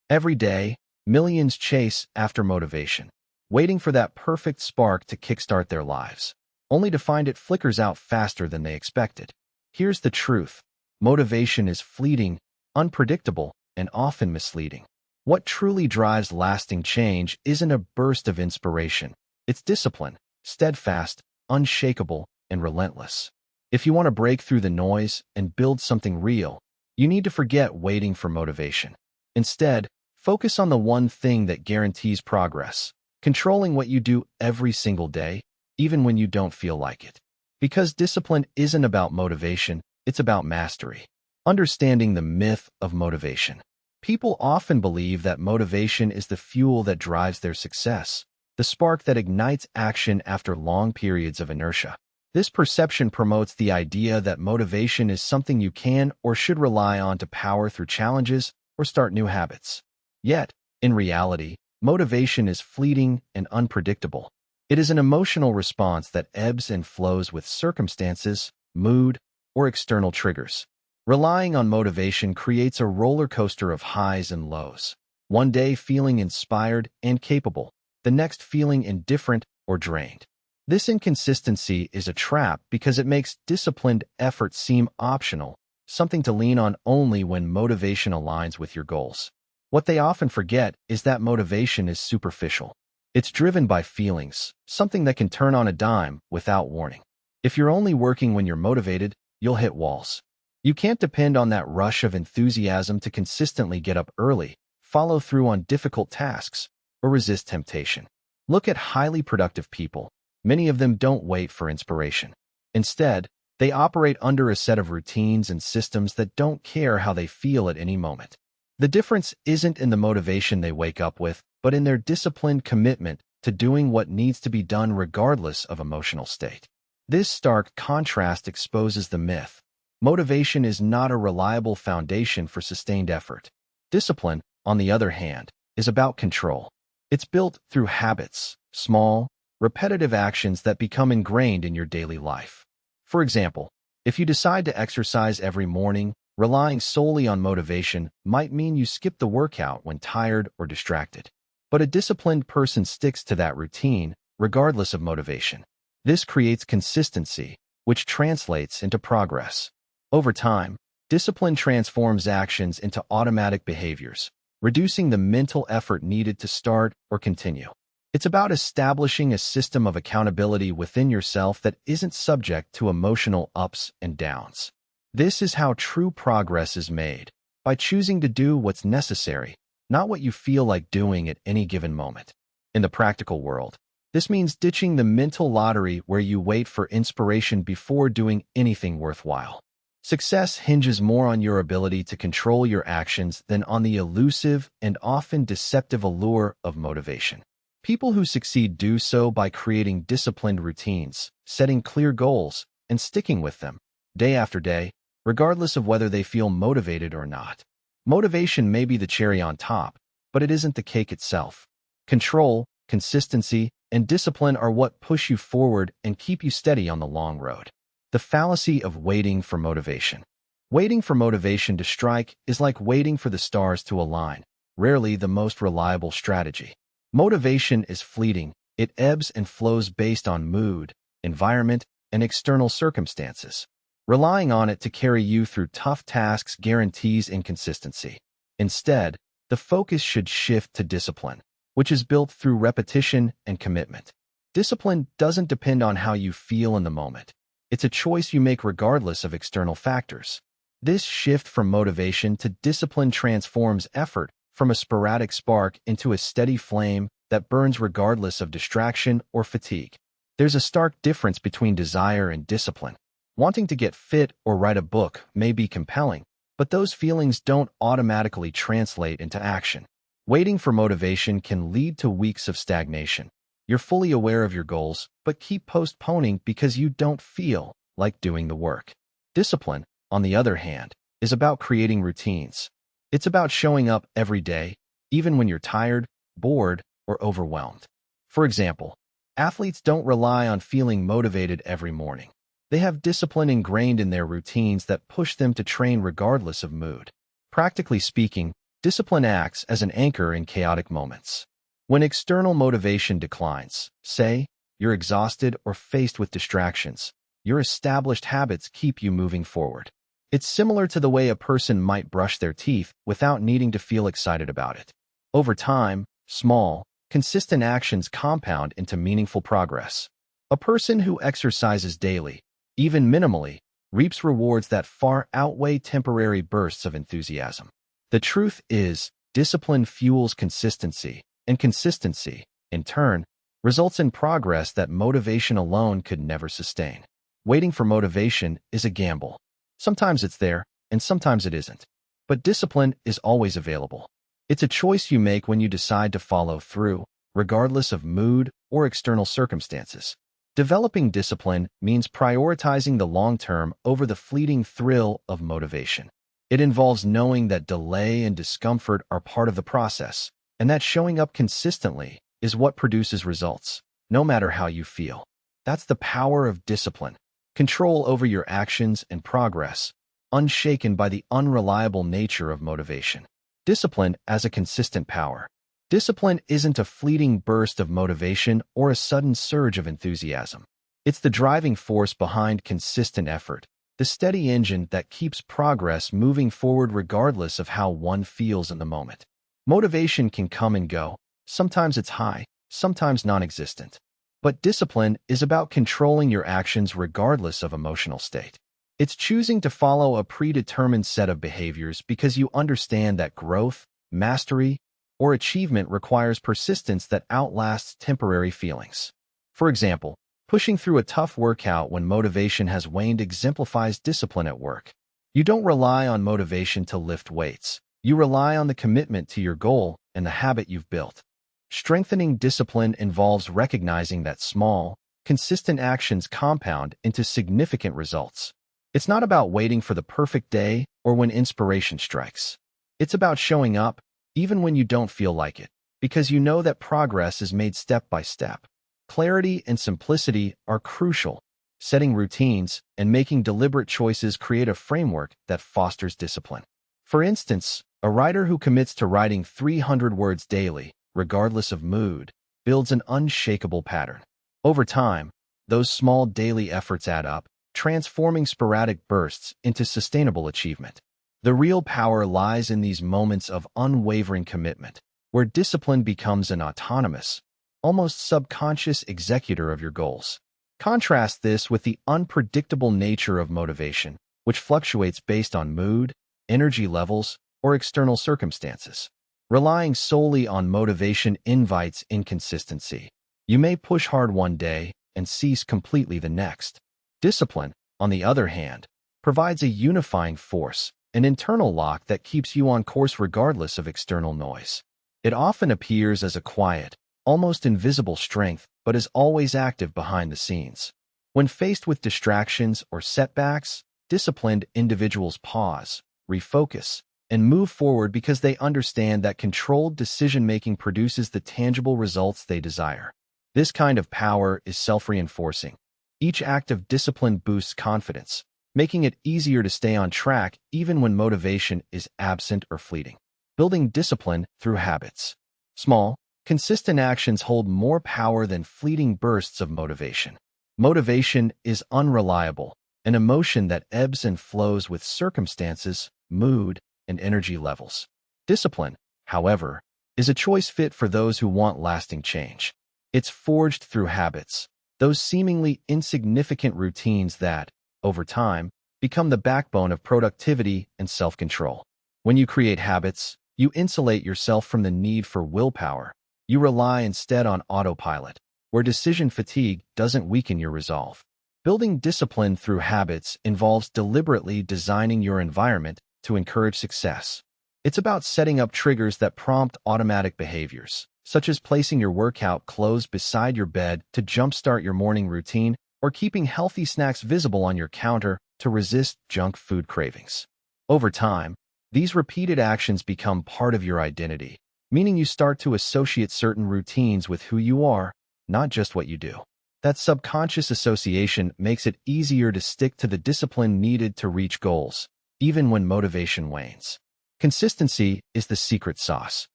Every day, millions chase after motivation, waiting for that perfect spark to kickstart their lives, only to find it flickers out faster than they expected. Here's the truth. Motivation is fleeting, unpredictable, and often misleading. What truly drives lasting change isn't a burst of inspiration. It's discipline, steadfast, unshakable, and relentless. If you want to break through the noise and build something real, you need to forget waiting for motivation. Instead, focus on the one thing that guarantees progress, controlling what you do every single day, even when you don't feel like it. Because discipline isn't about motivation, it's about mastery. Understanding the myth of motivation. People often believe that motivation is the fuel that drives their success, the spark that ignites action after long periods of inertia. This perception promotes the idea that motivation is something you can or should rely on to power through challenges or start new habits. Yet, in reality, motivation is fleeting and unpredictable. It is an emotional response that ebbs and flows with circumstances, mood, or external triggers. Relying on motivation creates a roller coaster of highs and lows. One day feeling inspired and capable, the next feeling indifferent or drained. This inconsistency is a trap because it makes disciplined effort seem optional, something to lean on only when motivation aligns with your goals. What they often forget is that motivation is superficial. It's driven by feelings, something that can turn on a dime without warning. If you're only working when you're motivated, you'll hit walls. You can't depend on that rush of enthusiasm to consistently get up early, follow through on difficult tasks, or resist temptation. Look at highly productive people. Many of them don't wait for inspiration. Instead, they operate under a set of routines and systems that don't care how they feel at any moment. The difference isn't in the motivation they wake up with, but in their disciplined commitment to doing what needs to be done regardless of emotional state. This stark contrast exposes the myth. Motivation is not a reliable foundation for sustained effort. Discipline, on the other hand, is about control. It's built through habits, small, repetitive actions that become ingrained in your daily life. For example, if you decide to exercise every morning, relying solely on motivation might mean you skip the workout when tired or distracted. But a disciplined person sticks to that routine, regardless of motivation. This creates consistency, which translates into progress. Over time, discipline transforms actions into automatic behaviors, reducing the mental effort needed to start or continue. It's about establishing a system of accountability within yourself that isn't subject to emotional ups and downs. This is how true progress is made, by choosing to do what's necessary, not what you feel like doing at any given moment. In the practical world, this means ditching the mental lottery where you wait for inspiration before doing anything worthwhile. Success hinges more on your ability to control your actions than on the elusive and often deceptive allure of motivation. People who succeed do so by creating disciplined routines, setting clear goals, and sticking with them, day after day, regardless of whether they feel motivated or not. Motivation may be the cherry on top, but it isn't the cake itself. Control, consistency, and discipline are what push you forward and keep you steady on the long road. The fallacy of waiting for motivation. Waiting for motivation to strike is like waiting for the stars to align, rarely the most reliable strategy. Motivation is fleeting. It ebbs and flows based on mood, environment, and external circumstances. Relying on it to carry you through tough tasks guarantees inconsistency. Instead, the focus should shift to discipline, which is built through repetition and commitment. Discipline doesn't depend on how you feel in the moment. It's a choice you make regardless of external factors. This shift from motivation to discipline transforms effort from a sporadic spark into a steady flame that burns regardless of distraction or fatigue. There's a stark difference between desire and discipline. Wanting to get fit or write a book may be compelling, but those feelings don't automatically translate into action. Waiting for motivation can lead to weeks of stagnation. You're fully aware of your goals, but keep postponing because you don't feel like doing the work. Discipline, on the other hand, is about creating routines. It's about showing up every day, even when you're tired, bored, or overwhelmed. For example, athletes don't rely on feeling motivated every morning. They have discipline ingrained in their routines that push them to train regardless of mood. Practically speaking, Discipline acts as an anchor in chaotic moments. When external motivation declines, say, you're exhausted or faced with distractions, your established habits keep you moving forward. It's similar to the way a person might brush their teeth without needing to feel excited about it. Over time, small, consistent actions compound into meaningful progress. A person who exercises daily, even minimally, reaps rewards that far outweigh temporary bursts of enthusiasm. The truth is, discipline fuels consistency, and consistency, in turn, results in progress that motivation alone could never sustain. Waiting for motivation is a gamble. Sometimes it's there, and sometimes it isn't. But discipline is always available. It's a choice you make when you decide to follow through, regardless of mood or external circumstances. Developing discipline means prioritizing the long term over the fleeting thrill of motivation. It involves knowing that delay and discomfort are part of the process, and that showing up consistently is what produces results, no matter how you feel. That's the power of discipline. Control over your actions and progress, unshaken by the unreliable nature of motivation. Discipline as a consistent power. Discipline isn't a fleeting burst of motivation or a sudden surge of enthusiasm. It's the driving force behind consistent effort, the steady engine that keeps progress moving forward regardless of how one feels in the moment. Motivation can come and go. Sometimes it's high, sometimes non-existent. But discipline is about controlling your actions regardless of emotional state. It's choosing to follow a predetermined set of behaviors because you understand that growth, mastery, or achievement requires persistence that outlasts temporary feelings. For example, pushing through a tough workout when motivation has waned exemplifies discipline at work. You don't rely on motivation to lift weights. You rely on the commitment to your goal and the habit you've built. Strengthening discipline involves recognizing that small, consistent actions compound into significant results. It's not about waiting for the perfect day or when inspiration strikes. It's about showing up, even when you don't feel like it, because you know that progress is made step by step. Clarity and simplicity are crucial. Setting routines and making deliberate choices create a framework that fosters discipline. For instance, a writer who commits to writing 300 words daily, regardless of mood, builds an unshakable pattern. Over time, those small daily efforts add up, transforming sporadic bursts into sustainable achievement. The real power lies in these moments of unwavering commitment, where discipline becomes an autonomous, almost subconscious executor of your goals. Contrast this with the unpredictable nature of motivation, which fluctuates based on mood, energy levels, or external circumstances. Relying solely on motivation invites inconsistency. You may push hard one day and cease completely the next. Discipline, on the other hand, provides a unifying force, an internal lock that keeps you on course regardless of external noise. It often appears as a quiet, almost invisible strength, but is always active behind the scenes. When faced with distractions or setbacks, disciplined individuals pause, refocus, and move forward because they understand that controlled decision-making produces the tangible results they desire. This kind of power is self-reinforcing. Each act of discipline boosts confidence, making it easier to stay on track even when motivation is absent or fleeting. Building discipline through habits. Small, consistent actions hold more power than fleeting bursts of motivation. Motivation is unreliable, an emotion that ebbs and flows with circumstances, mood, and energy levels. Discipline, however, is a choice fit for those who want lasting change. It's forged through habits, those seemingly insignificant routines that, over time, become the backbone of productivity and self-control. When you create habits, you insulate yourself from the need for willpower. You rely instead on autopilot, where decision fatigue doesn't weaken your resolve. Building discipline through habits involves deliberately designing your environment to encourage success. It's about setting up triggers that prompt automatic behaviors, such as placing your workout clothes beside your bed to jumpstart your morning routine, or keeping healthy snacks visible on your counter to resist junk food cravings. Over time, these repeated actions become part of your identity, meaning you start to associate certain routines with who you are, not just what you do. That subconscious association makes it easier to stick to the discipline needed to reach goals, even when motivation wanes. Consistency is the secret sauce.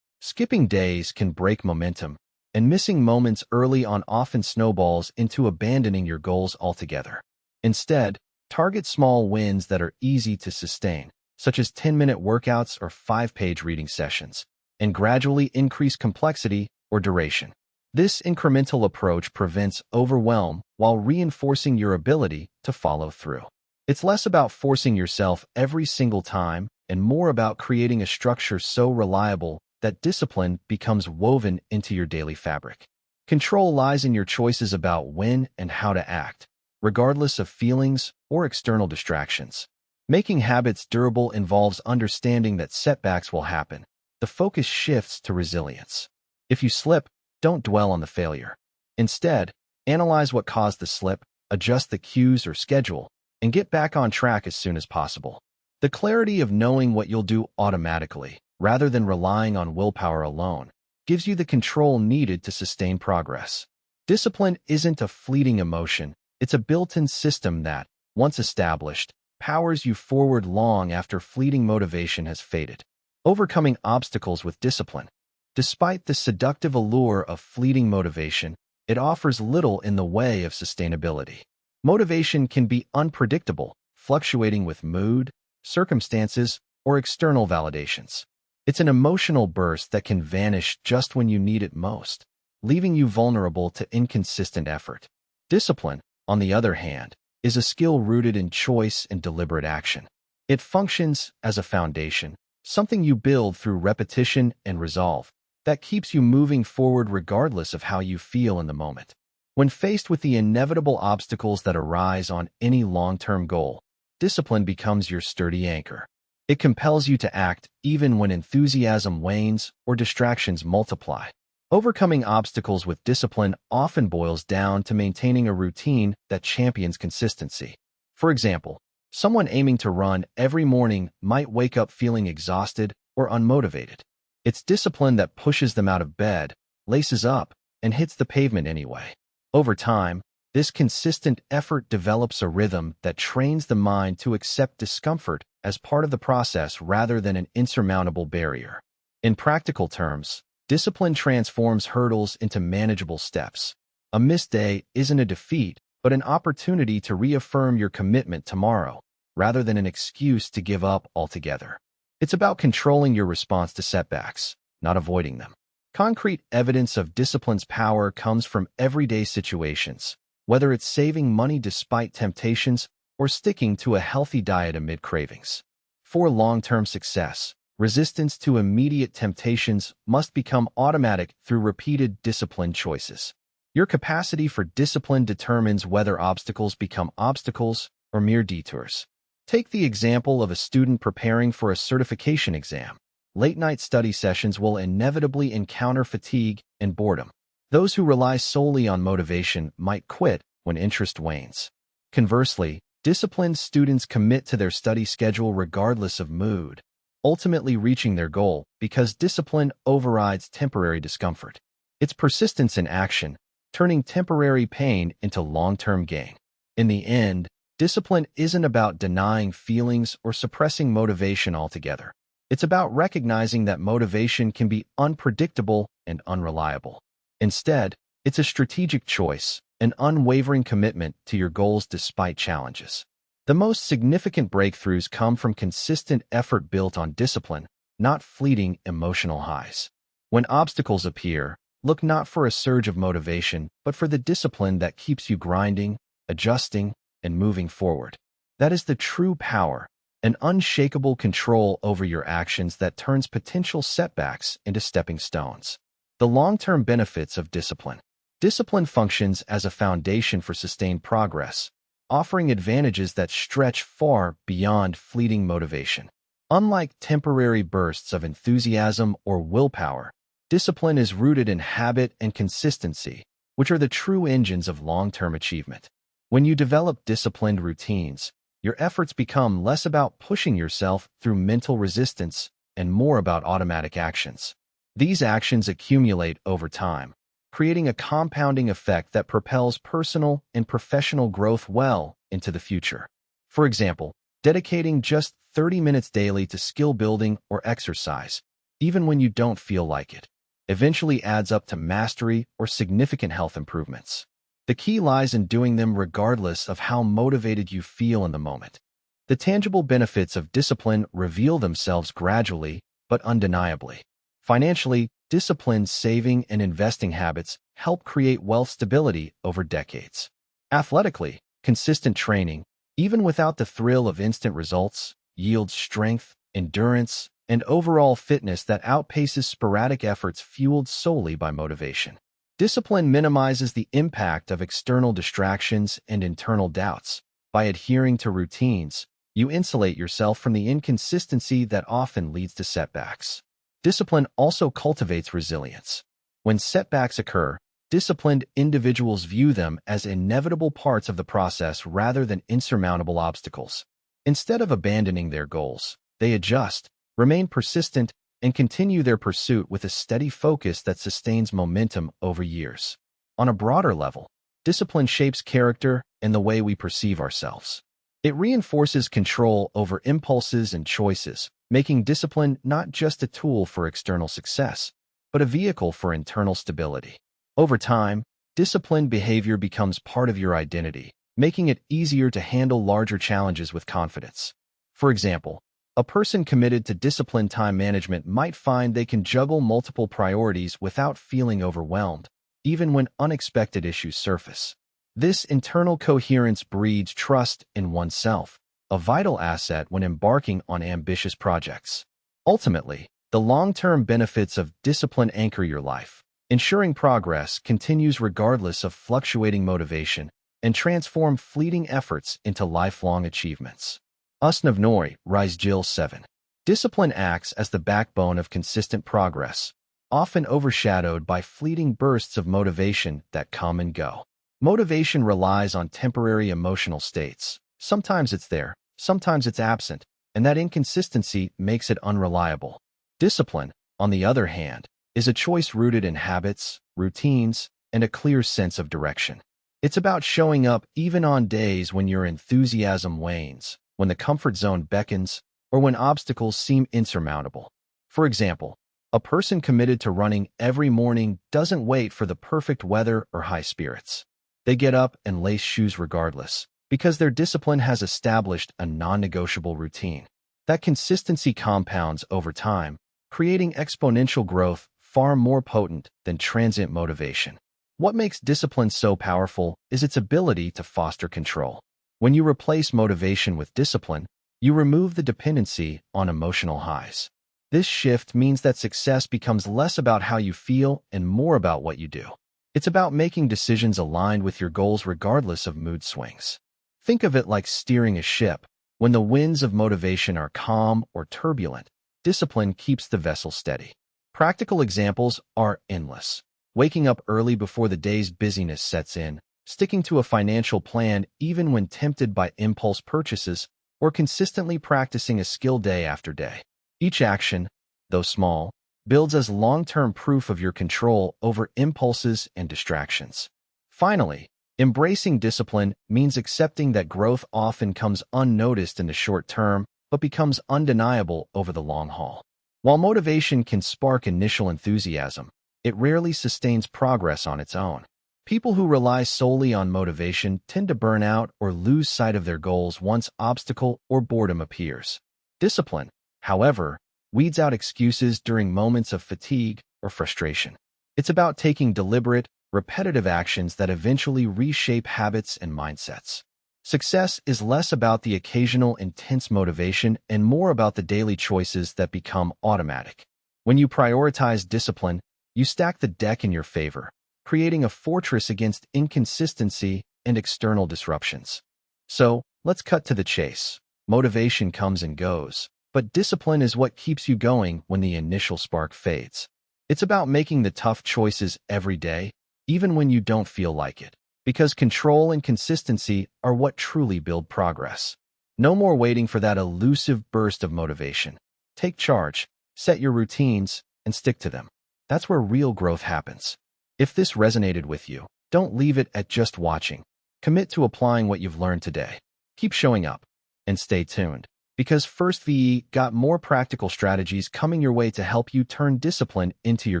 Skipping days can break momentum, and missing moments early on often snowballs into abandoning your goals altogether. Instead, target small wins that are easy to sustain, such as 10-minute workouts or 5-page reading sessions, and gradually increase complexity or duration. This incremental approach prevents overwhelm while reinforcing your ability to follow through. It's less about forcing yourself every single time and more about creating a structure so reliable that discipline becomes woven into your daily fabric. Control lies in your choices about when and how to act, regardless of feelings or external distractions. Making habits durable involves understanding that setbacks will happen. The focus shifts to resilience. If you slip, don't dwell on the failure. Instead, analyze what caused the slip, adjust the cues or schedule, and get back on track as soon as possible. The clarity of knowing what you'll do automatically, rather than relying on willpower alone, gives you the control needed to sustain progress. Discipline isn't a fleeting emotion, it's a built-in system that, once established, powers you forward long after fleeting motivation has faded. Overcoming obstacles with discipline. Despite the seductive allure of fleeting motivation, it offers little in the way of sustainability. Motivation can be unpredictable, fluctuating with mood, circumstances, or external validations. It's an emotional burst that can vanish just when you need it most, leaving you vulnerable to inconsistent effort. Discipline, on the other hand, is a skill rooted in choice and deliberate action. It functions as a foundation, something you build through repetition and resolve, that keeps you moving forward regardless of how you feel in the moment. When faced with the inevitable obstacles that arise on any long-term goal, discipline becomes your sturdy anchor. It compels you to act even when enthusiasm wanes or distractions multiply. Overcoming obstacles with discipline often boils down to maintaining a routine that champions consistency. For example, someone aiming to run every morning might wake up feeling exhausted or unmotivated. It's discipline that pushes them out of bed, laces up, and hits the pavement anyway. Over time, this consistent effort develops a rhythm that trains the mind to accept discomfort as part of the process rather than an insurmountable barrier. In practical terms, discipline transforms hurdles into manageable steps. A missed day isn't a defeat, but an opportunity to reaffirm your commitment tomorrow, rather than an excuse to give up altogether. It's about controlling your response to setbacks, not avoiding them. Concrete evidence of discipline's power comes from everyday situations, whether it's saving money despite temptations or sticking to a healthy diet amid cravings. For long-term success, resistance to immediate temptations must become automatic through repeated disciplined choices. Your capacity for discipline determines whether obstacles become obstacles or mere detours. Take the example of a student preparing for a certification exam. Late-night study sessions will inevitably encounter fatigue and boredom. Those who rely solely on motivation might quit when interest wanes. Conversely, disciplined students commit to their study schedule regardless of mood, ultimately reaching their goal because discipline overrides temporary discomfort. It's persistence in action, turning temporary pain into long-term gain. In the end, discipline isn't about denying feelings or suppressing motivation altogether. It's about recognizing that motivation can be unpredictable and unreliable. Instead, it's a strategic choice, an unwavering commitment to your goals despite challenges. The most significant breakthroughs come from consistent effort built on discipline, not fleeting emotional highs. When obstacles appear, look not for a surge of motivation, but for the discipline that keeps you grinding, adjusting, and moving forward. That is the true power, an unshakable control over your actions that turns potential setbacks into stepping stones. The long-term benefits of discipline. Discipline functions as a foundation for sustained progress, offering advantages that stretch far beyond fleeting motivation. Unlike temporary bursts of enthusiasm or willpower, discipline is rooted in habit and consistency, which are the true engines of long-term achievement. When you develop disciplined routines, your efforts become less about pushing yourself through mental resistance and more about automatic actions. These actions accumulate over time, creating a compounding effect that propels personal and professional growth well into the future. For example, Dedicating just 30 minutes daily to skill building or exercise, even when you don't feel like it, eventually adds up to mastery or significant health improvements. The key lies in doing them regardless of how motivated you feel in the moment. The tangible benefits of discipline reveal themselves gradually, but undeniably. Financially, disciplined saving and investing habits help create wealth stability over decades. Athletically, consistent training, even without the thrill of instant results, yields strength, endurance, and overall fitness that outpaces sporadic efforts fueled solely by motivation. Discipline minimizes the impact of external distractions and internal doubts. By adhering to routines, you insulate yourself from the inconsistency that often leads to setbacks. Discipline also cultivates resilience. When setbacks occur, disciplined individuals view them as inevitable parts of the process rather than insurmountable obstacles. Instead of abandoning their goals, they adjust, remain persistent, and continue their pursuit with a steady focus that sustains momentum over years. On a broader level, discipline shapes character and the way we perceive ourselves. It reinforces control over impulses and choices, making discipline not just a tool for external success, but a vehicle for internal stability. Over time, disciplined behavior becomes part of your identity, making it easier to handle larger challenges with confidence. For example, a person committed to disciplined time management might find they can juggle multiple priorities without feeling overwhelmed, even when unexpected issues surface. This internal coherence breeds trust in oneself, a vital asset when embarking on ambitious projects. Ultimately, the long-term benefits of discipline anchor your life, ensuring progress continues regardless of fluctuating motivation and transform fleeting efforts into lifelong achievements. Usnavnoy, Rise Jill 7. Discipline acts as the backbone of consistent progress, often overshadowed by fleeting bursts of motivation that come and go. Motivation relies on temporary emotional states. Sometimes it's there, sometimes it's absent, and that inconsistency makes it unreliable. Discipline, on the other hand, is a choice rooted in habits, routines, and a clear sense of direction. It's about showing up even on days when your enthusiasm wanes, when the comfort zone beckons, or when obstacles seem insurmountable. For example, a person committed to running every morning doesn't wait for the perfect weather or high spirits. They get up and lace shoes regardless, because their discipline has established a non-negotiable routine. That consistency compounds over time, creating exponential growth far more potent than transient motivation. What makes discipline so powerful is its ability to foster control. When you replace motivation with discipline, you remove the dependency on emotional highs. This shift means that success becomes less about how you feel and more about what you do. It's about making decisions aligned with your goals regardless of mood swings. Think of it like steering a ship. When the winds of motivation are calm or turbulent, discipline keeps the vessel steady. Practical examples are endless. Waking up early before the day's busyness sets in, sticking to a financial plan even when tempted by impulse purchases, or consistently practicing a skill day after day. Each action, though small, builds as long-term proof of your control over impulses and distractions. Finally, embracing discipline means accepting that growth often comes unnoticed in the short term, but becomes undeniable over the long haul. While motivation can spark initial enthusiasm, it rarely sustains progress on its own. People who rely solely on motivation tend to burn out or lose sight of their goals once obstacle or boredom appears. Discipline, however, weeds out excuses during moments of fatigue or frustration. It's about taking deliberate, repetitive actions that eventually reshape habits and mindsets. Success is less about the occasional intense motivation and more about the daily choices that become automatic. When you prioritize discipline, you stack the deck in your favor, creating a fortress against inconsistency and external disruptions. So, let's cut to the chase. Motivation comes and goes, but discipline is what keeps you going when the initial spark fades. It's about making the tough choices every day, even when you don't feel like it, because control and consistency are what truly build progress. No more waiting for that elusive burst of motivation. Take charge, set your routines, and stick to them. That's where real growth happens. If this resonated with you, don't leave it at just watching. Commit to applying what you've learned today. Keep showing up, And stay tuned, because First VE got more practical strategies coming your way to help you turn discipline into your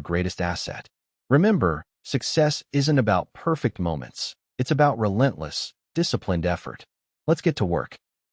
greatest asset. Remember, success isn't about perfect moments. It's about relentless, disciplined effort. Let's get to work.